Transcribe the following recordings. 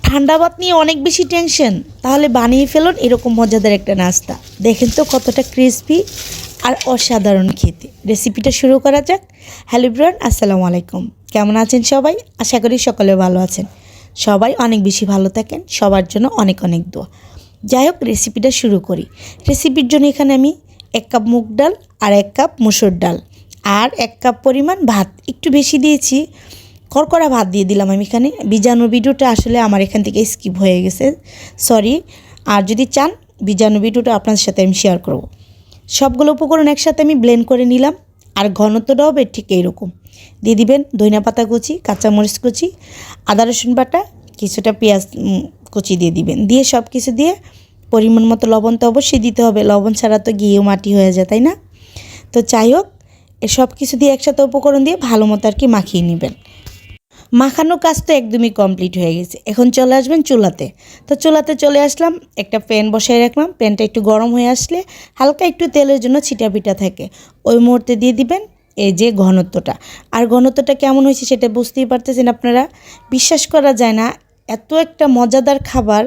ঠান্ডা ভাত নিয়ে অনেক বেশি টেনশন, তাহলে বানিয়ে ফেলুন এরকম মজাদার একটা নাস্তা। দেখেন তো কতটা ক্রিসপি আর অসাধারণ খেতে। রেসিপিটা শুরু করা যাক। হ্যালো এভরিওয়ান, আসসালামু আলাইকুম। কেমন আছেন সবাই? আশা করি সকলে ভালো আছেন। সবাই অনেক বেশি ভালো থাকেন, সবার জন্য অনেক অনেক দোয়া। যাই হোক, রেসিপিটা শুরু করি। রেসিপির জন্য এখানে আমি 1 কাপ মুগ ডাল আর 1 কাপ মসুর ডাল আর 1 কাপ পরিমাণ ভাত, একটু বেশি দিয়েছি, কড়কড়া ভাত দিয়ে দিলাম আমি এখানে। বীজাণু ভিডিওটা আসলে আমার এখান থেকে স্কিপ হয়ে গেছে, সরি। আর যদি চান বীজাণু ভিডিওটা আপনাদের সাথে আমি শেয়ার করব। সবগুলো উপকরণ একসাথে আমি ব্লেন্ড করে নিলাম। আর ঘনত্বটা হবে ঠিক এইরকম। দিয়ে দিবেন ধনিয়া পাতা কুচি, কাঁচামরিচ কুচি, আদা রসুন বাটা, কিছুটা পেঁয়াজ কুচি দিয়ে দিবেন। দিয়ে সব কিছু দিয়ে পরিমাণ মতো লবণ তো অবশ্যই দিতে হবে, লবণ ছাড়া তো ঘিও মাটি হয়ে যায়, তাই না? তো যাই হোক, সব কিছু দিয়ে একসাথে উপকরণ দিয়ে ভালো মতো আর কি মাখিয়ে নেবেন। মাখানো কাজ তো একদমই কমপ্লিট হয়ে গেছে। এখন চলে আসবেন চুলাতে। তো চুলাতে চলে আসলাম, একটা প্যান বসাই রাখলাম। প্যানটা একটু গরম হয়ে আসলে হালকা একটু তেলের জন্য ছিটা পিটা থাকে, ওই মুহূর্তে দিয়ে দিবেন এই যে ঘনত্বটা। আর ঘনত্বটা কেমন হয়েছে সেটা বুঝতেই পারতেছেন আপনারা। বিশ্বাস করা যায় না, এত একটা মজাদার খাবার,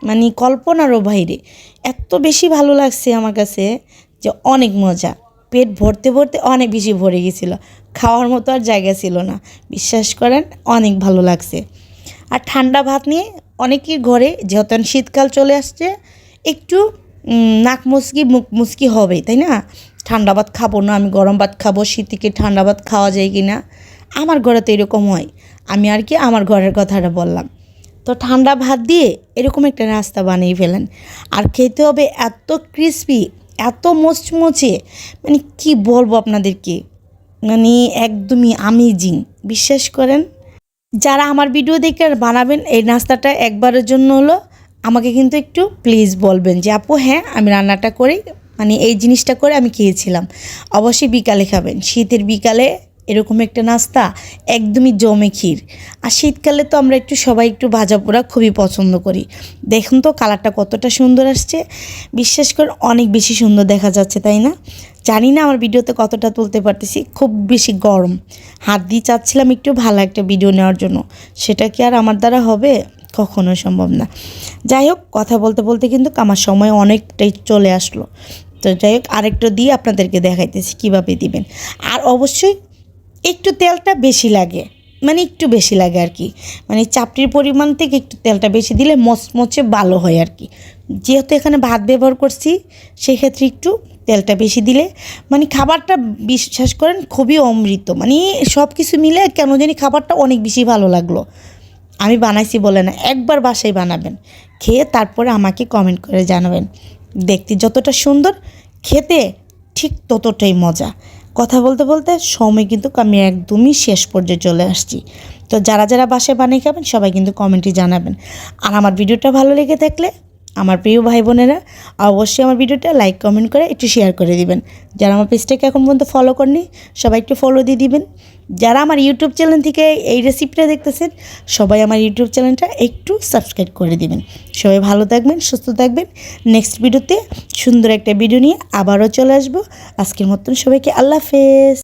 মানে কল্পনারও বাইরে। এত বেশি ভালো লাগছে আমার কাছে যে অনেক মজা। পেট ভরতে ভরতে অনেক বেশি ভরে গেছিলো, খাওয়ার মতো আর জায়গা ছিল না। বিশ্বাস করেন, অনেক ভালো লাগছে। আর ঠান্ডা ভাত নিয়ে অনেকের ঘরে, যেহেতু শীতকাল চলে আসছে, একটু নাক মুচকি মুখ মুচকি হবেই, তাই না? ঠান্ডা ভাত খাবো না, আমি গরম ভাত খাবো, শীতকে ঠান্ডা ভাত খাওয়া যায় কি না? আমার ঘরে তো এরকম হয়। আমি আর কি আমার ঘরের কথাটা বললাম। তো ঠান্ডা ভাত দিয়ে এরকম একটা নাস্তা বানিয়ে ফেলেন। আর খেতে হবে এত ক্রিসপি, এত মুচমুচে, মানে কি বলবো আপনাদেরকে, মানে একদমই আমেজিং। বিশ্বাস করেন, যারা আমার ভিডিও দেখে বানাবেন এই নাস্তাটা একবারের জন্য হলো, আমাকে কিন্তু একটু প্লিজ বলবেন যে আপু হ্যাঁ আমি রান্নাটা করি, মানে এই জিনিসটা করে আমি খেয়েছিলাম। অবশ্যই বিকালে খাবেন, শীতের বিকালে এরকম একটা নাস্তা একদমই জমে ক্ষীর। আর শীতকালে তো আমরা একটু সবাই একটু ভাজা পোড়া খুবই পছন্দ করি। দেখুন তো কালারটা কতটা সুন্দর আসছে, বিশ্বাস করে অনেক বেশি সুন্দর দেখা যাচ্ছে, তাই না? জানি না আমার ভিডিওতে কতটা তুলতে পারতেছি, খুব বেশি গরম। হাত দিয়ে চাচ্ছিলাম একটু ভালো একটা ভিডিও নেওয়ার জন্য, সেটা কি আর আমার দ্বারা হবে? কখনো সম্ভব না। যাই হোক, কথা বলতে বলতে কিন্তু আমার সময় অনেকটাই চলে আসলো। তো যাই হোক, আরেকটা দিয়ে আপনাদেরকে দেখাইতেছি কীভাবে দিবেন। আর অবশ্যই একটু তেলটা বেশি লাগে, মানে একটু বেশি লাগে আর কি, মানে চাপটির পরিমাণ থেকে একটু তেলটা বেশি দিলে মচমচে ভালো হয় আর কি। যেহেতু এখানে ভাত ব্যবহার করছি, সেক্ষেত্রে একটু তেলটা বেশি দিলে মানে খাবারটা বিশ্বাস করেন খুবই অমৃত, মানে সব কিছু মিলে কেন জানি খাবারটা অনেক বেশি ভালো লাগলো। আমি বানাইছি বলে না, একবার বাসায় বানাবেন, খেয়ে তারপরে আমাকে কমেন্ট করে জানাবেন। দেখতে যতটা সুন্দর, খেতে ঠিক ততটাই মজা। কথা বলতে বলতে সময় কিন্তু আমি একদমই শেষ পর্যায়ে চলে আসছি। তো যারা যারা বাসায় বানিয়ে খাবেন সবাই কিন্তু কমেন্টে জানাবেন। আর আমার ভিডিওটা ভালো লেগে থাকলে আমার প্রিয় ভাই বোনেরা অবশ্যই আমার ভিডিওটা লাইক কমেন্ট করে একটু শেয়ার করে দিবেন। যারা আমার পেজটাকে এখন পর্যন্ত ফলো করেনি সবাই একটু ফলো দিয়ে দিবেন। যারা আমার ইউটিউব চ্যানেল থেকে এই রেসিপিটা দেখতেছেন সবাই আমার ইউটিউব চ্যানেলটা একটু সাবস্ক্রাইব করে দিবেন। সবাই ভালো থাকবেন, সুস্থ থাকবেন। নেক্সট ভিডিওতে সুন্দর একটা ভিডিও নিয়ে আবারও চলে আসবো। আজকের মতন সবাইকে আল্লাহ হাফেজ।